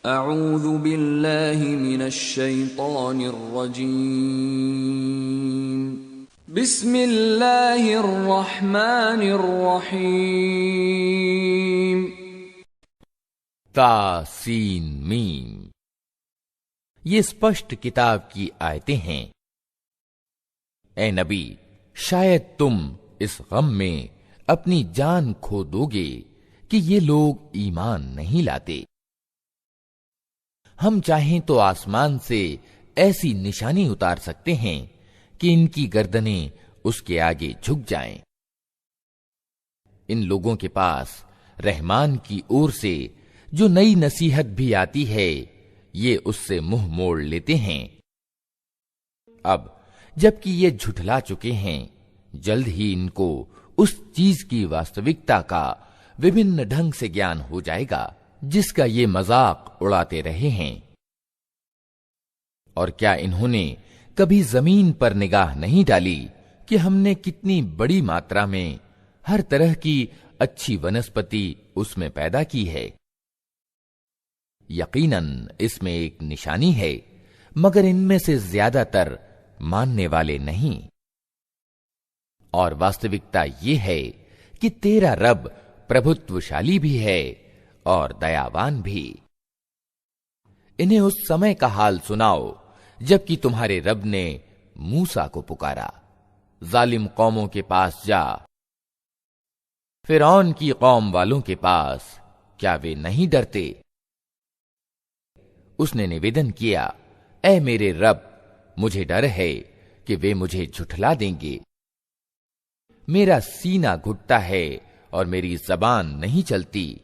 अऊज़ु बिल्लाहि मिनश शैतानिर रजीम। बिस्मिल्लाहिर रहमानिर रहीम। तासीन मीम। ये स्पष्ट किताब की आयतें हैं। ए नबी, शायद तुम इस गम में अपनी जान खो दोगे कि ये लोग ईमान नहीं लाते। हम चाहें तो आसमान से ऐसी निशानी उतार सकते हैं कि इनकी गर्दनें उसके आगे झुक जाएं। इन लोगों के पास रहमान की ओर से जो नई नसीहत भी आती है, ये उससे मुंह मोड़ लेते हैं। अब जबकि ये झुठला चुके हैं, जल्द ही इनको उस चीज की वास्तविकता का विभिन्न ढंग से ज्ञान हो जाएगा जिसका ये मजाक उड़ाते रहे हैं। और क्या इन्होंने कभी जमीन पर निगाह नहीं डाली कि हमने कितनी बड़ी मात्रा में हर तरह की अच्छी वनस्पति उसमें पैदा की है। यकीनन इसमें एक निशानी है, मगर इनमें से ज्यादातर मानने वाले नहीं। और वास्तविकता यह है कि तेरा रब प्रभुत्वशाली भी है और दयावान भी। इन्हें उस समय का हाल सुनाओ जबकि तुम्हारे रब ने मूसा को पुकारा, जालिम कौमों के पास जा, फिरौन की कौम वालों के पास, क्या वे नहीं डरते? उसने निवेदन किया, ऐ मेरे रब, मुझे डर है कि वे मुझे झुठला देंगे। मेरा सीना घुटता है और मेरी जबान नहीं चलती।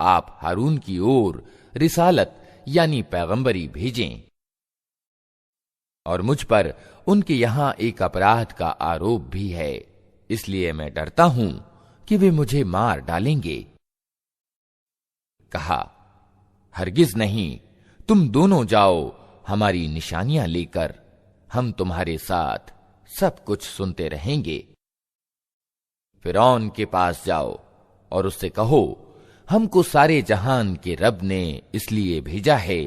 आप हारून की ओर रिसालत यानी पैगंबरी भेजें। और मुझ पर उनके यहां एक अपराध का आरोप भी है, इसलिए मैं डरता हूं कि वे मुझे मार डालेंगे। कहा, हरगिज नहीं, तुम दोनों जाओ हमारी निशानियां लेकर, हम तुम्हारे साथ सब कुछ सुनते रहेंगे। फिरौन के पास जाओ और उससे कहो, हमको सारे जहान के रब ने इसलिए भेजा है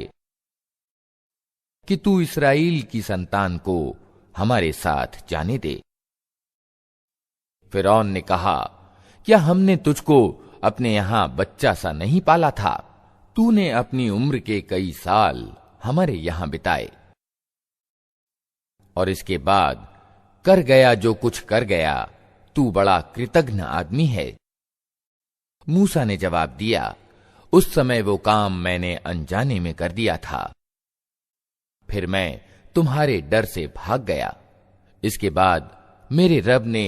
कि तू इस्राएल की संतान को हमारे साथ जाने दे। फिरौन ने कहा, क्या हमने तुझको अपने यहां बच्चा सा नहीं पाला था? तूने अपनी उम्र के कई साल हमारे यहां बिताए, और इसके बाद कर गया जो कुछ कर गया, तू बड़ा कृतघ्न आदमी है। मूसा ने जवाब दिया, उस समय वो काम मैंने अनजाने में कर दिया था, फिर मैं तुम्हारे डर से भाग गया। इसके बाद मेरे रब ने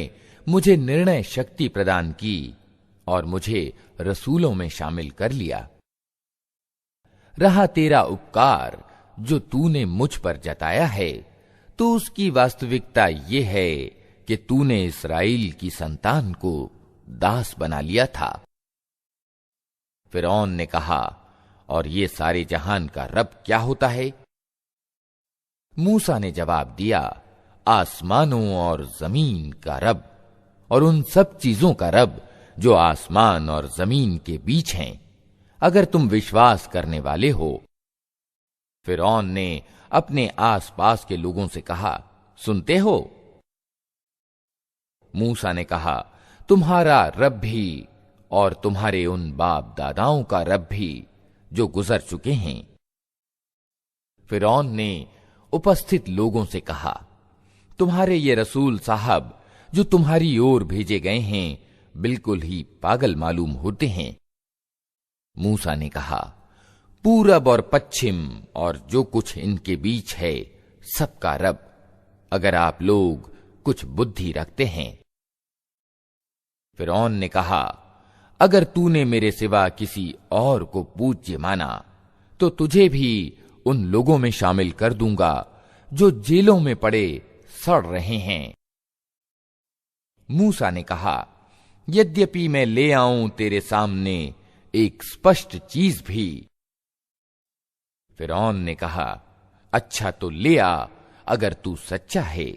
मुझे निर्णय शक्ति प्रदान की और मुझे रसूलों में शामिल कर लिया। रहा तेरा उपकार जो तूने मुझ पर जताया है, तो उसकी वास्तविकता यह है कि तूने इस्राएल की संतान को दास बना लिया था। फिरौन ने कहा, और ये सारे जहान का रब क्या होता है? मूसा ने जवाब दिया, आसमानों और जमीन का रब और उन सब चीजों का रब जो आसमान और जमीन के बीच हैं, अगर तुम विश्वास करने वाले हो। फिरौन ने अपने आसपास के लोगों से कहा, सुनते हो? मूसा ने कहा, तुम्हारा रब भी और तुम्हारे उन बाप दादाओं का रब भी जो गुजर चुके हैं। फिरौन ने उपस्थित लोगों से कहा, तुम्हारे ये रसूल साहब जो तुम्हारी ओर भेजे गए हैं, बिल्कुल ही पागल मालूम होते हैं। मूसा ने कहा, पूरब और पश्चिम और जो कुछ इनके बीच है, सबका रब, अगर आप लोग कुछ बुद्धि रखते हैं। फिरौन ने कहा, अगर तूने मेरे सिवा किसी और को पूज्य माना, तो तुझे भी उन लोगों में शामिल कर दूंगा जो जेलों में पड़े सड़ रहे हैं। मूसा ने कहा, यद्यपि मैं ले आऊं तेरे सामने एक स्पष्ट चीज भी। फिरौन ने कहा, अच्छा तो ले आ, अगर तू सच्चा है।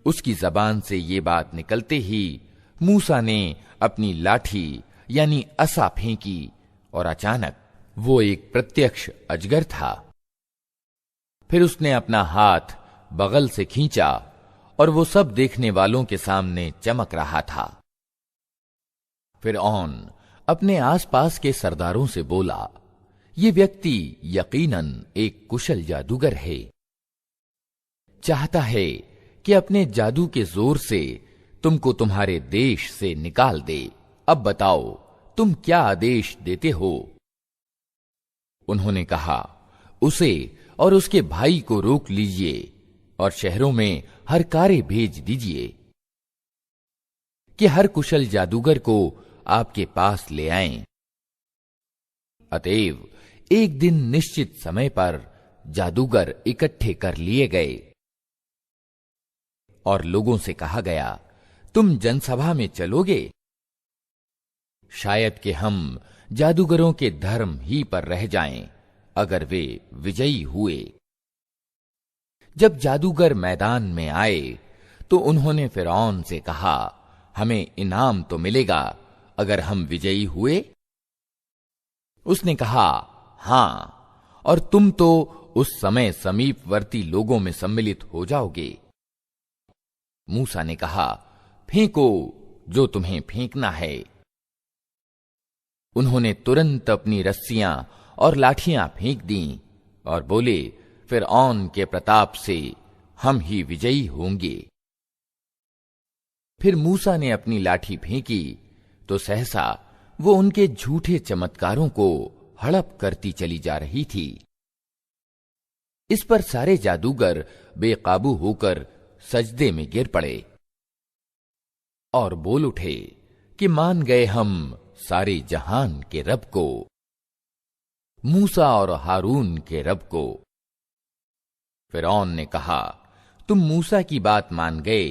उसकी जबान से ये बात निकलते ही मूसा ने अपनी लाठी यानी असा फेंकी और अचानक वो एक प्रत्यक्ष अजगर था। फिर उसने अपना हाथ बगल से खींचा और वो सब देखने वालों के सामने चमक रहा था। फिरऔन अपने आसपास के सरदारों से बोला, ये व्यक्ति यकीनन एक कुशल जादूगर है। चाहता है कि अपने जादू के जोर से तुमको तुम्हारे देश से निकाल दे। अब बताओ तुम क्या आदेश देते हो? उन्होंने कहा, उसे और उसके भाई को रोक लीजिए और शहरों में हर कार्य भेज दीजिए कि हर कुशल जादूगर को आपके पास ले आएं। अतएव एक दिन निश्चित समय पर जादूगर इकट्ठे कर लिए गए और लोगों से कहा गया, तुम जनसभा में चलोगे? शायद कि हम जादूगरों के धर्म ही पर रह जाएं अगर वे विजयी हुए। जब जादूगर मैदान में आए तो उन्होंने फिरौन से कहा, हमें इनाम तो मिलेगा अगर हम विजयी हुए? उसने कहा, हां, और तुम तो उस समय समीपवर्ती लोगों में सम्मिलित हो जाओगे। मूसा ने कहा, फेंको जो तुम्हें फेंकना है। उन्होंने तुरंत अपनी रस्सियां और लाठियां फेंक दीं और बोले, फिरऔन के प्रताप से हम ही विजयी होंगे। फिर मूसा ने अपनी लाठी फेंकी तो सहसा वो उनके झूठे चमत्कारों को हड़प करती चली जा रही थी। इस पर सारे जादूगर बेकाबू होकर सजदे में गिर पड़े और बोल उठे कि मान गए हम सारे जहान के रब को, मूसा और हारून के रब को। फिरौन ने कहा, तुम मूसा की बात मान गए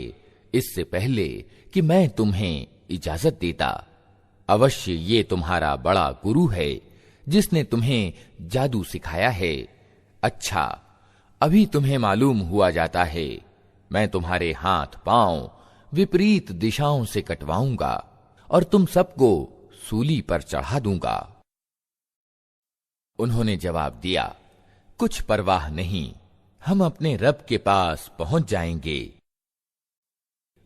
इससे पहले कि मैं तुम्हें इजाजत देता। अवश्य ये तुम्हारा बड़ा गुरु है जिसने तुम्हें जादू सिखाया है। अच्छा, अभी तुम्हें मालूम हुआ जाता है मैं तुम्हारे हाथ पांव विपरीत दिशाओं से कटवाऊंगा और तुम सबको सूली पर चढ़ा दूंगा। उन्होंने जवाब दिया, कुछ परवाह नहीं, हम अपने रब के पास पहुंच जाएंगे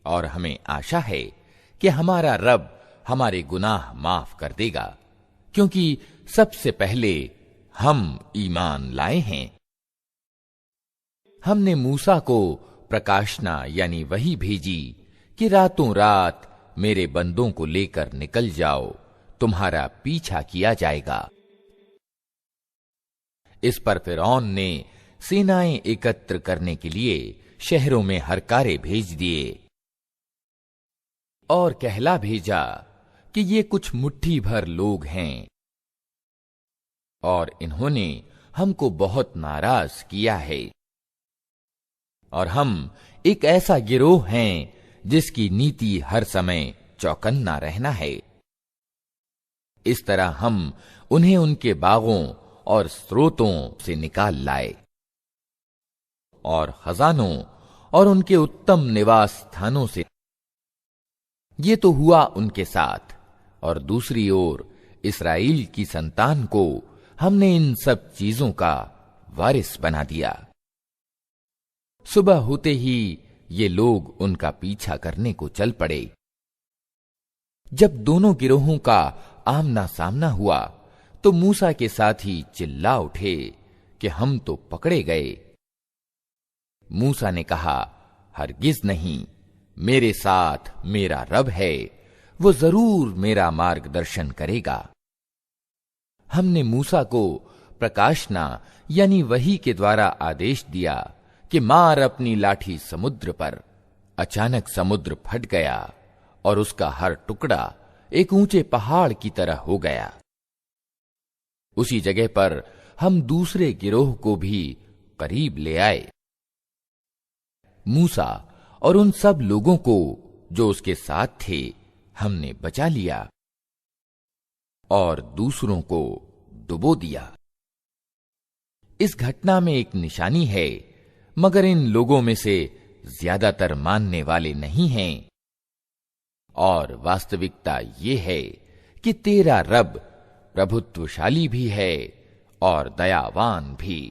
और हमें आशा है कि हमारा रब हमारे गुनाह माफ कर देगा, क्योंकि सबसे पहले हम ईमान लाए हैं। हमने मूसा को प्रकाशना यानी वही भेजी कि रातों रात मेरे बंदों को लेकर निकल जाओ, तुम्हारा पीछा किया जाएगा। इस पर फिरौन ने सेनाएं एकत्र करने के लिए शहरों में हरकारे भेज दिए और कहला भेजा कि ये कुछ मुट्ठी भर लोग हैं और इन्होंने हमको बहुत नाराज किया है और हम एक ऐसा गिरोह हैं जिसकी नीति हर समय चौकन्ना रहना है। इस तरह हम उन्हें उनके बागों और स्रोतों से निकाल लाए और खजानों और उनके उत्तम निवास स्थानों से। ये तो हुआ उनके साथ, और दूसरी ओर इस्राएल की संतान को हमने इन सब चीजों का वारिस बना दिया। सुबह होते ही ये लोग उनका पीछा करने को चल पड़े। जब दोनों गिरोहों का आमना सामना हुआ तो मूसा के साथी चिल्ला उठे कि हम तो पकड़े गए। मूसा ने कहा, हरगिज नहीं, मेरे साथ मेरा रब है, वो जरूर मेरा मार्गदर्शन करेगा। हमने मूसा को प्रकाशना यानी वही के द्वारा आदेश दिया कि मार अपनी लाठी समुद्र पर। अचानक समुद्र फट गया और उसका हर टुकड़ा एक ऊंचे पहाड़ की तरह हो गया। उसी जगह पर हम दूसरे गिरोह को भी करीब ले आए। मूसा और उन सब लोगों को जो उसके साथ थे हमने बचा लिया और दूसरों को डुबो दिया। इस घटना में एक निशानी है, मगर इन लोगों में से ज्यादातर मानने वाले नहीं हैं। और वास्तविकता ये है कि तेरा रब प्रभुत्वशाली भी है और दयावान भी।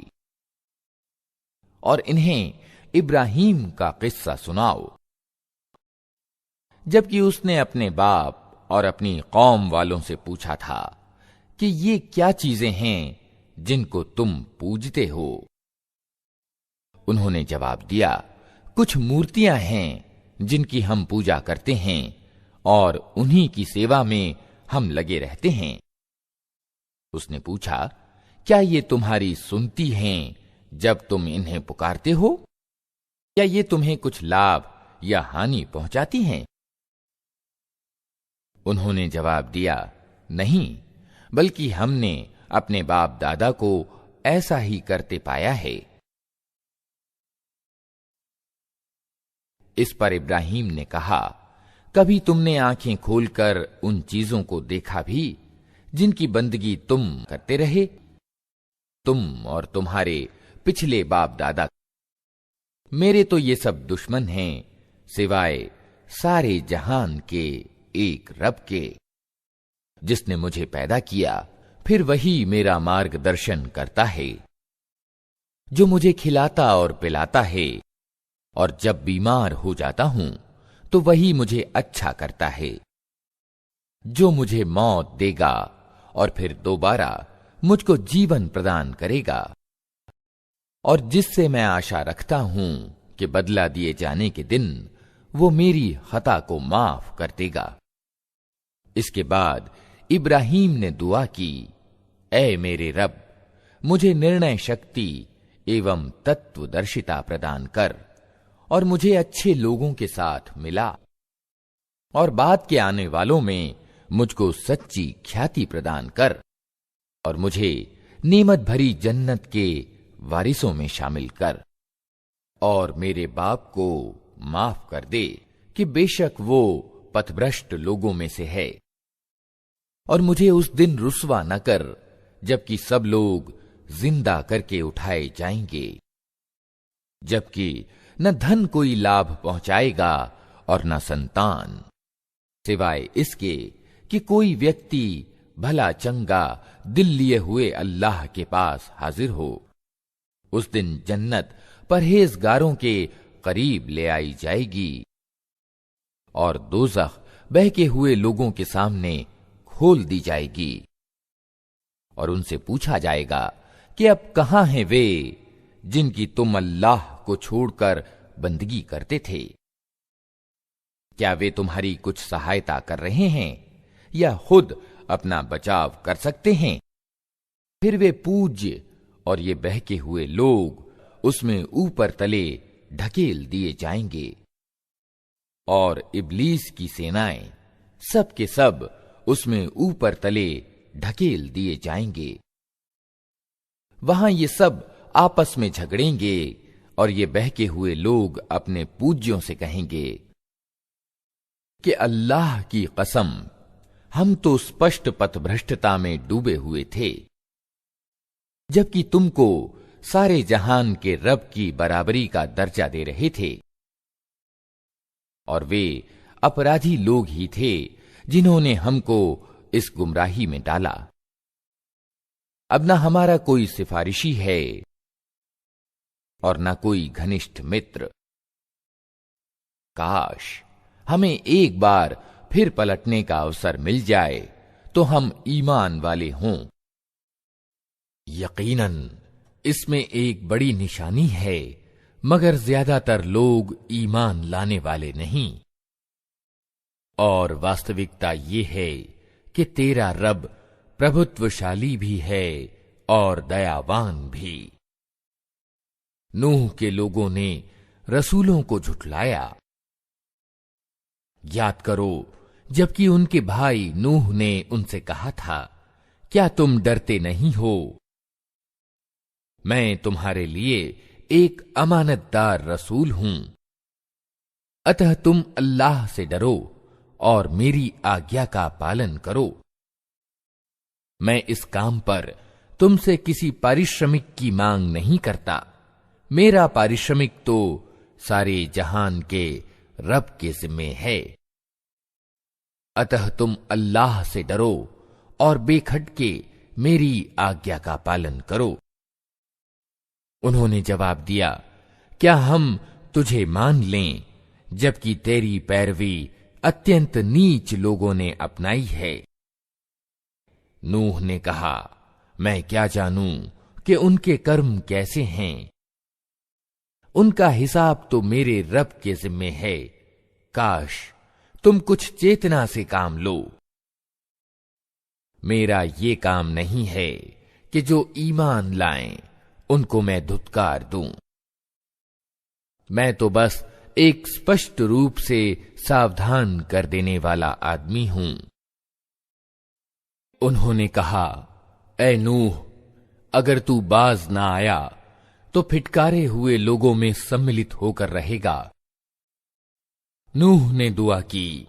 और इन्हें इब्राहीम का किस्सा सुनाओ, जबकि उसने अपने बाप और अपनी कौम वालों से पूछा था कि ये क्या चीजें हैं जिनको तुम पूजते हो। उन्होंने जवाब दिया, कुछ मूर्तियां हैं जिनकी हम पूजा करते हैं और उन्हीं की सेवा में हम लगे रहते हैं। उसने पूछा, क्या ये तुम्हारी सुनती हैं जब तुम इन्हें पुकारते हो, या ये तुम्हें कुछ लाभ या हानि पहुंचाती हैं? उन्होंने जवाब दिया, नहीं, बल्कि हमने अपने बाप दादा को ऐसा ही करते पाया है। इस पर इब्राहीम ने कहा, कभी तुमने आंखें खोलकर उन चीजों को देखा भी जिनकी बंदगी तुम करते रहे, तुम और तुम्हारे पिछले बाप दादा? मेरे तो ये सब दुश्मन हैं सिवाय सारे जहान के एक रब के, जिसने मुझे पैदा किया, फिर वही मेरा मार्गदर्शन करता है, जो मुझे खिलाता और पिलाता है, और जब बीमार हो जाता हूं तो वही मुझे अच्छा करता है, जो मुझे मौत देगा और फिर दोबारा मुझको जीवन प्रदान करेगा, और जिससे मैं आशा रखता हूं कि बदला दिए जाने के दिन वो मेरी खता को माफ कर देगा। इसके बाद इब्राहीम ने दुआ की, ऐ मेरे रब, मुझे निर्णय शक्ति एवं तत्वदर्शिता प्रदान कर और मुझे अच्छे लोगों के साथ मिला, और बाद के आने वालों में मुझको सच्ची ख्याति प्रदान कर, और मुझे नेमत भरी जन्नत के वारिसों में शामिल कर, और मेरे बाप को माफ कर दे कि बेशक वो पथभ्रष्ट लोगों में से है, और मुझे उस दिन रुस्वा न कर जबकि सब लोग जिंदा करके उठाए जाएंगे, जबकि न धन कोई लाभ पहुंचाएगा और न संतान, सिवाय इसके कि कोई व्यक्ति भला चंगा दिल लिए हुए अल्लाह के पास हाजिर हो। उस दिन जन्नत परहेजगारों के करीब ले आई जाएगी और दोज़ख बहके हुए लोगों के सामने खोल दी जाएगी, और उनसे पूछा जाएगा कि अब कहां हैं वे जिनकी तुम अल्लाह को छोड़कर बंदगी करते थे? क्या वे तुम्हारी कुछ सहायता कर रहे हैं या खुद अपना बचाव कर सकते हैं? फिर वे पूज्य और ये बहके हुए लोग उसमें ऊपर तले ढकेल दिए जाएंगे, और इब्लीस की सेनाएं सब के सब उसमें ऊपर तले ढकेल दिए जाएंगे। वहां ये सब आपस में झगड़ेंगे, और ये बहके हुए लोग अपने पूज्यों से कहेंगे कि अल्लाह की कसम, हम तो स्पष्ट पथभ्रष्टता में डूबे हुए थे, जबकि तुमको सारे जहान के रब की बराबरी का दर्जा दे रहे थे। और वे अपराधी लोग ही थे जिन्होंने हमको इस गुमराही में डाला। अब न हमारा कोई सिफारिशी है और न कोई घनिष्ठ मित्र। काश हमें एक बार फिर पलटने का अवसर मिल जाए तो हम ईमान वाले हों। यकीनन इसमें एक बड़ी निशानी है, मगर ज्यादातर लोग ईमान लाने वाले नहीं। और वास्तविकता ये है कि तेरा रब प्रभुत्वशाली भी है और दयावान भी। नूह के लोगों ने रसूलों को झुठलाया। याद करो जबकि उनके भाई नूह ने उनसे कहा था, क्या तुम डरते नहीं हो? मैं तुम्हारे लिए एक अमानतदार रसूल हूं, अतः तुम अल्लाह से डरो और मेरी आज्ञा का पालन करो। मैं इस काम पर तुमसे किसी पारिश्रमिक की मांग नहीं करता। मेरा पारिश्रमिक तो सारे जहान के रब के जिम्मे है। अतः तुम अल्लाह से डरो और बेखटके मेरी आज्ञा का पालन करो। उन्होंने जवाब दिया, क्या हम तुझे मान लें जबकि तेरी पैरवी अत्यंत नीच लोगों ने अपनाई है? नूह ने कहा, मैं क्या जानूं कि उनके कर्म कैसे हैं। उनका हिसाब तो मेरे रब के जिम्मे है। काश तुम कुछ चेतना से काम लो। मेरा ये काम नहीं है कि जो ईमान लाएं उनको मैं धुतकार दूं। मैं तो बस एक स्पष्ट रूप से सावधान कर देने वाला आदमी हूं। उन्होंने कहा, ऐ नूह, अगर तू बाज ना आया तो फिटकारे हुए लोगों में सम्मिलित होकर रहेगा। नूह ने दुआ की,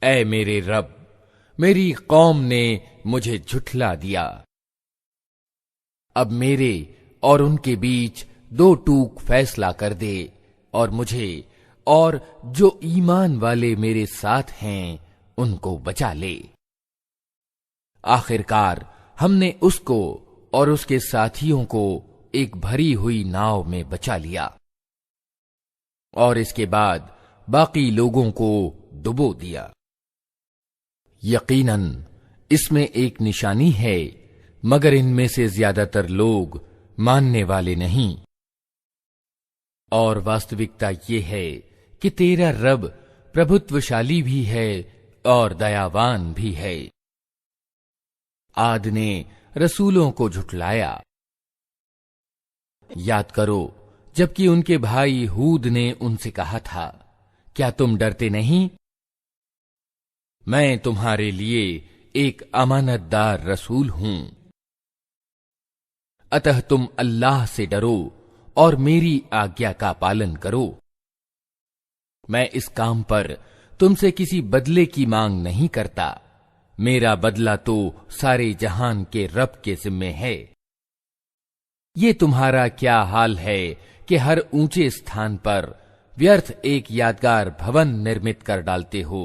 ऐ मेरे रब, मेरी कौम ने मुझे झुठला दिया। अब मेरे और उनके बीच 2 टूक फैसला कर दे और मुझे और जो ईमान वाले मेरे साथ हैं उनको बचा ले। आखिरकार हमने उसको और उसके साथियों को एक भरी हुई नाव में बचा लिया और इसके बाद बाकी लोगों को डुबो दिया। यकीनन इसमें एक निशानी है, मगर इनमें से ज्यादातर लोग मानने वाले नहीं। और वास्तविकता ये है कि तेरा रब प्रभुत्वशाली भी है और दयावान भी है। आद ने रसूलों को झुठलाया। याद करो जबकि उनके भाई हूद ने उनसे कहा था, क्या तुम डरते नहीं? मैं तुम्हारे लिए एक अमानतदार रसूल हूं। अतः तुम अल्लाह से डरो और मेरी आज्ञा का पालन करो। मैं इस काम पर तुमसे किसी बदले की मांग नहीं करता। मेरा बदला तो सारे जहान के रब के जिम्मे है। ये तुम्हारा क्या हाल है कि हर ऊंचे स्थान पर व्यर्थ एक यादगार भवन निर्मित कर डालते हो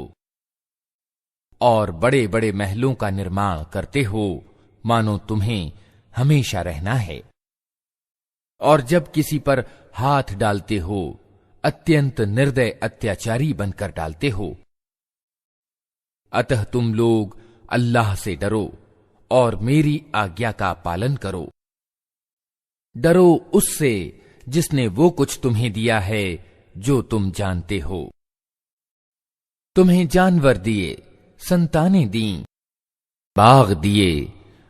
और बड़े बड़े महलों का निर्माण करते हो, मानो तुम्हें हमेशा रहना है। और जब किसी पर हाथ डालते हो, अत्यंत निर्दय अत्याचारी बनकर डालते हो। अतः तुम लोग अल्लाह से डरो और मेरी आज्ञा का पालन करो। डरो उससे जिसने वो कुछ तुम्हें दिया है जो तुम जानते हो। तुम्हें जानवर दिए, संतानें दीं, बाग दिए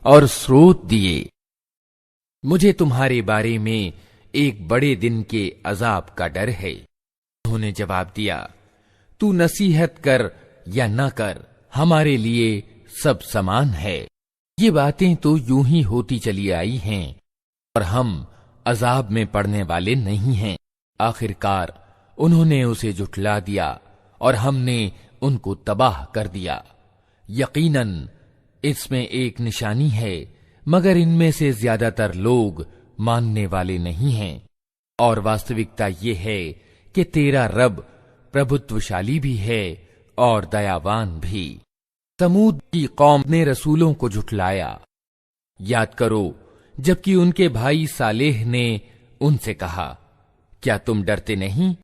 और स्रोत दिए। मुझे तुम्हारे बारे में एक बड़े दिन के अजाब का डर है। उन्होंने जवाब दिया, तू नसीहत कर या न कर, हमारे लिए सब समान है। ये बातें तो यूं ही होती चली आई हैं और हम अजाब में पड़ने वाले नहीं हैं। आखिरकार उन्होंने उसे झुठला दिया और हमने उनको तबाह कर दिया। यकीनन इसमें एक निशानी है, मगर इनमें से ज्यादातर लोग मानने वाले नहीं हैं। और वास्तविकता ये है कि तेरा रब प्रभुत्वशाली भी है और दयावान भी। समूद की कौम ने रसूलों को झुठलाया। याद करो जबकि उनके भाई सालेह ने उनसे कहा, क्या तुम डरते नहीं?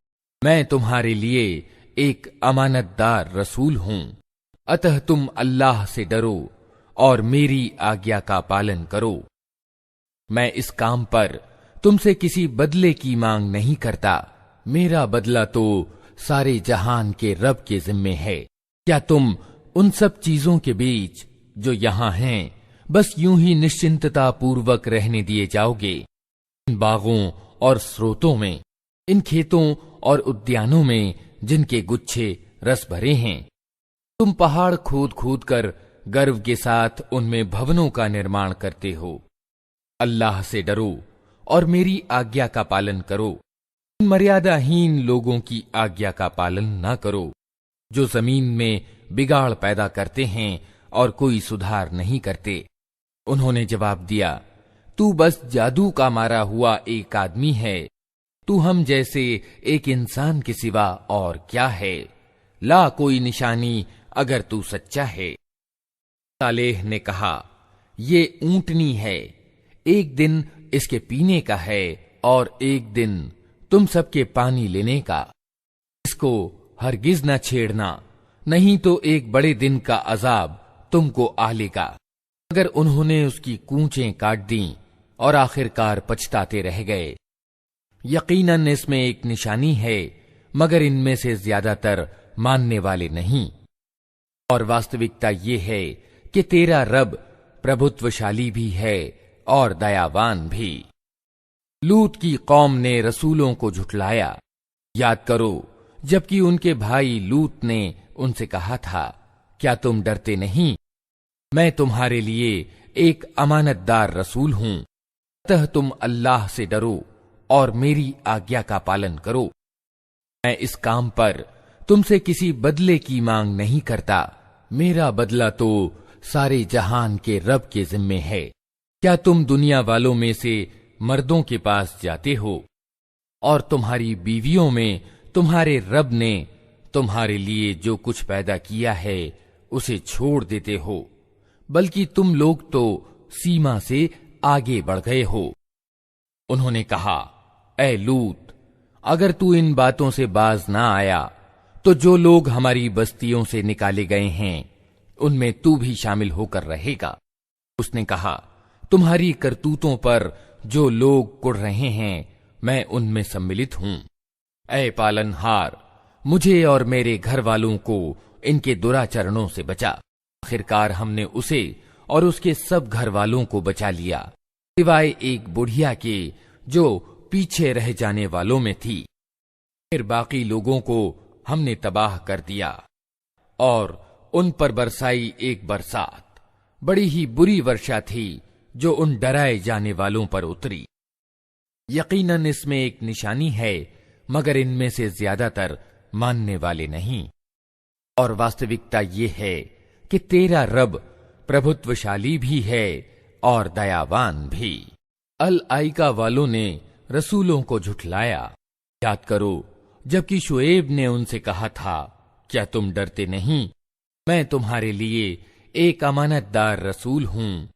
मैं तुम्हारे लिए एक अमानतदार रसूल हूं। अतः तुम अल्लाह से डरो और मेरी आज्ञा का पालन करो। मैं इस काम पर तुमसे किसी बदले की मांग नहीं करता। मेरा बदला तो सारे जहान के रब के जिम्मे है। क्या तुम उन सब चीजों के बीच जो यहां हैं बस यूं ही निश्चिंतता पूर्वक रहने दिए जाओगे? इन बागों और स्रोतों में, इन खेतों और उद्यानों में जिनके गुच्छे रस भरे हैं, तुम पहाड़ खोद खोद कर गर्व के साथ उनमें भवनों का निर्माण करते हो। अल्लाह से डरो और मेरी आज्ञा का पालन करो। इन मर्यादाहीन लोगों की आज्ञा का पालन न करो जो जमीन में बिगाड़ पैदा करते हैं और कोई सुधार नहीं करते। उन्होंने जवाब दिया, तू बस जादू का मारा हुआ एक आदमी है। तू हम जैसे एक इंसान के सिवा और क्या है? ला कोई निशानी अगर तू सच्चा है। सालेह ने कहा, ये ऊंटनी है, एक दिन इसके पीने का है और एक दिन तुम सबके पानी लेने का। इसको हरगिज न छेड़ना, नहीं तो एक बड़े दिन का अजाब तुमको आ लेगा। मगर उन्होंने उसकी कूंचें काट दी और आखिरकार पछताते रह गए। यकीनन इसमें एक निशानी है, मगर इनमें से ज्यादातर मानने वाले नहीं। और वास्तविकता ये है कि तेरा रब प्रभुत्वशाली भी है और दयावान भी। लूत की कौम ने रसूलों को झुठलाया। याद करो जबकि उनके भाई लूत ने उनसे कहा था, क्या तुम डरते नहीं? मैं तुम्हारे लिए एक अमानतदार रसूल हूं, अतः तुम अल्लाह से डरो और मेरी आज्ञा का पालन करो। मैं इस काम पर तुमसे किसी बदले की मांग नहीं करता, मेरा बदला तो सारे जहान के रब के जिम्मे है। क्या तुम दुनिया वालों में से मर्दों के पास जाते हो और तुम्हारी बीवियों में तुम्हारे रब ने तुम्हारे लिए जो कुछ पैदा किया है उसे छोड़ देते हो, बल्कि तुम लोग तो सीमा से आगे बढ़ गए हो। उन्होंने कहा, ऐ लूत, अगर तू इन बातों से बाज ना आया तो जो लोग हमारी बस्तियों से निकाले गए हैं उनमें तू भी शामिल होकर रहेगा। उसने कहा, तुम्हारी करतूतों पर जो लोग कुढ़ रहे हैं मैं उनमें सम्मिलित हूं। ऐ पालनहार, मुझे और मेरे घर वालों को इनके दुराचरणों से बचा। आखिरकार हमने उसे और उसके सब घर वालों को बचा लिया, सिवाय एक बुढ़िया के जो पीछे रह जाने वालों में थी। फिर बाकी लोगों को हमने तबाह कर दिया और उन पर बरसाई एक बरसात, बड़ी ही बुरी वर्षा थी जो उन डराए जाने वालों पर उतरी। यकीनन इसमें एक निशानी है, मगर इनमें से ज्यादातर मानने वाले नहीं। और वास्तविकता ये है कि तेरा रब प्रभुत्वशाली भी है और दयावान भी। अल आइका वालों ने रसूलों को झुठलाया। याद करो जबकि शुएब ने उनसे कहा था, क्या तुम डरते नहीं? मैं तुम्हारे लिए एक अमानतदार रसूल हूं,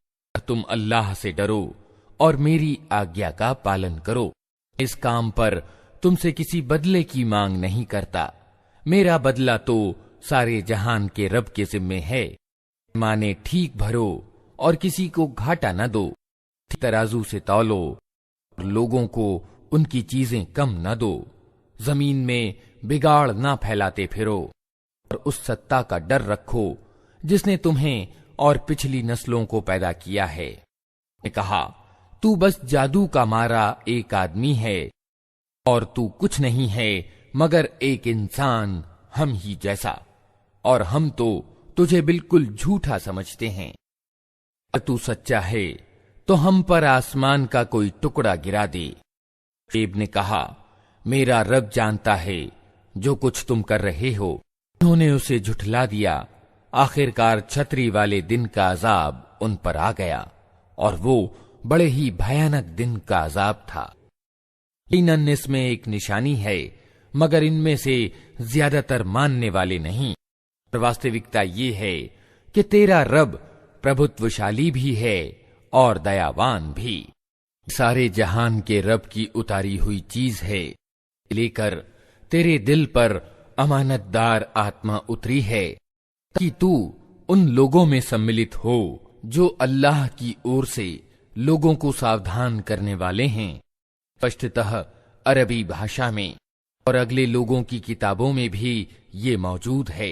तुम अल्लाह से डरो और मेरी आज्ञा का पालन करो। इस काम पर तुमसे किसी बदले की मांग नहीं करता, मेरा बदला तो सारे जहान के रब के जिम्मे है। माने ठीक भरो और किसी को घाटा न दो, तराजू से तौलो और लोगों को उनकी चीजें कम न दो। जमीन में बिगाड़ ना फैलाते फिरो और उस सत्ता का डर रखो जिसने तुम्हें और पिछली नस्लों को पैदा किया है। ने कहा, तू बस जादू का मारा एक आदमी है और तू कुछ नहीं है मगर एक इंसान हम ही जैसा, और हम तो तुझे बिल्कुल झूठा समझते हैं। अगर तू सच्चा है तो हम पर आसमान का कोई टुकड़ा गिरा दे। शेब ने कहा, मेरा रब जानता है जो कुछ तुम कर रहे हो। उन्होंने उसे झुठला दिया। आखिरकार छतरी वाले दिन का अजाब उन पर आ गया और वो बड़े ही भयानक दिन का अजाब था। यकीनन इसमें एक निशानी है, मगर इनमें से ज्यादातर मानने वाले नहीं। वास्तविकता ये है कि तेरा रब प्रभुत्वशाली भी है और दयावान भी। सारे जहान के रब की उतारी हुई चीज है, लेकर तेरे दिल पर अमानतदार आत्मा उतरी है कि तू उन लोगों में सम्मिलित हो जो अल्लाह की ओर से लोगों को सावधान करने वाले हैं, स्पष्टतः अरबी भाषा में, और अगले लोगों की किताबों में भी ये मौजूद है।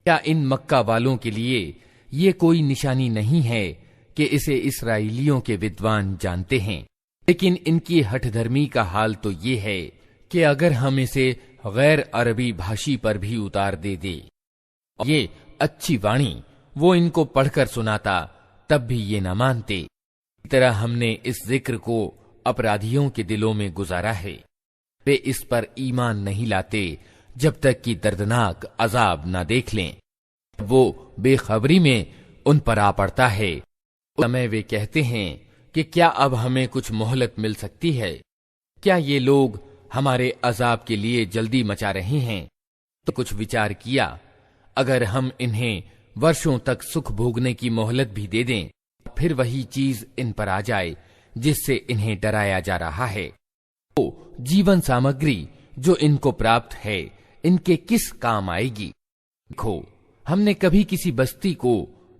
क्या इन मक्का वालों के लिए ये कोई निशानी नहीं है कि इसे इसराइलियों के विद्वान जानते हैं? लेकिन इनकी हठधर्मी का हाल तो ये है कि अगर हम इसे गैर अरबी भाषी पर भी उतार दे ये अच्छी वाणी वो इनको पढ़कर सुनाता, तब भी ये न मानते। इस तरह हमने इस जिक्र को अपराधियों के दिलों में गुजारा है। वे इस पर ईमान नहीं लाते जब तक कि दर्दनाक अजाब न देख लें। वो बेखबरी में उन पर आ पड़ता है। उस समय वे कहते हैं कि क्या अब हमें कुछ मोहलत मिल सकती है? क्या ये लोग हमारे अजाब के लिए जल्दी मचा रहे हैं? तो कुछ विचार किया, अगर हम इन्हें वर्षों तक सुख भोगने की मोहलत भी दे दें, फिर वही चीज इन पर आ जाए जिससे इन्हें डराया जा रहा है, तो जीवन सामग्री जो इनको प्राप्त है इनके किस काम आएगी। देखो, हमने कभी किसी बस्ती को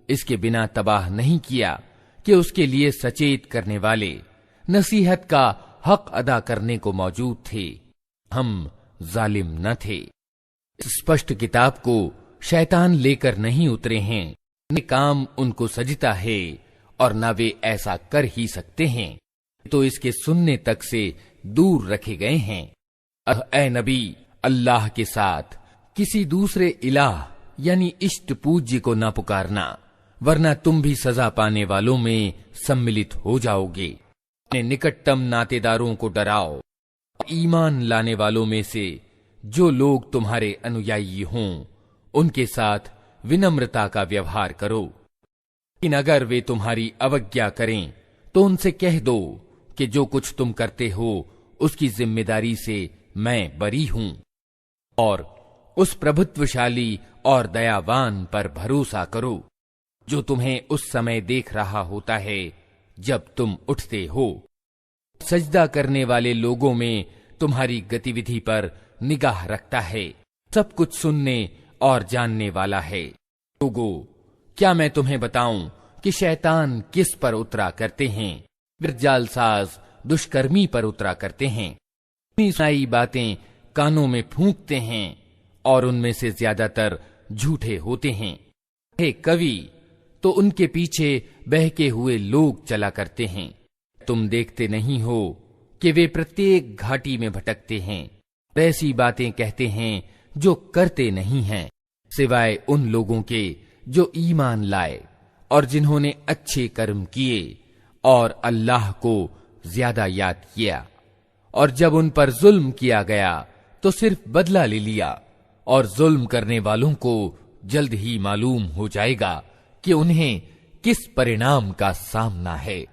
इसके बिना तबाह नहीं किया कि उसके लिए सचेत करने वाले नसीहत का हक अदा करने को मौजूद थे। हम जालिम न थे। स्पष्ट किताब को शैतान लेकर नहीं उतरे हैं, न काम उनको सजता है और न वे ऐसा कर ही सकते हैं, तो इसके सुनने तक से दूर रखे गए हैं। ऐ नबी, अल्लाह के साथ किसी दूसरे इलाह यानी इष्ट पूज्य को न पुकारना, वरना तुम भी सजा पाने वालों में सम्मिलित हो जाओगे। अपने निकटतम नातेदारों को डराओ। ईमान लाने वालों में से जो लोग तुम्हारे अनुयायी हों उनके साथ विनम्रता का व्यवहार करो। लेकिन अगर वे तुम्हारी अवज्ञा करें तो उनसे कह दो कि जो कुछ तुम करते हो उसकी जिम्मेदारी से मैं बरी हूं, और उस प्रभुत्वशाली और दयावान पर भरोसा करो जो तुम्हें उस समय देख रहा होता है जब तुम उठते हो। सजदा करने वाले लोगों में तुम्हारी गतिविधि पर निगाह रखता है, सब कुछ सुनने और जानने वाला है। लोगों, क्या मैं तुम्हें बताऊं कि शैतान किस पर उतरा करते हैं? वे जालसाज दुष्कर्मी पर उतरा करते हैं। सुनाई बातें कानों में फूंकते हैं और उनमें से ज्यादातर झूठे होते हैं। हे कवि, तो उनके पीछे बहके हुए लोग चला करते हैं। तुम देखते नहीं हो कि वे प्रत्येक घाटी में भटकते हैं, ऐसी बातें कहते हैं जो करते नहीं हैं, सिवाय उन लोगों के जो ईमान लाए और जिन्होंने अच्छे कर्म किए और अल्लाह को ज्यादा याद किया। और जब उन पर जुल्म किया गया तो सिर्फ बदला ले लिया, और जुल्म करने वालों को जल्द ही मालूम हो जाएगा कि उन्हें किस परिणाम का सामना है।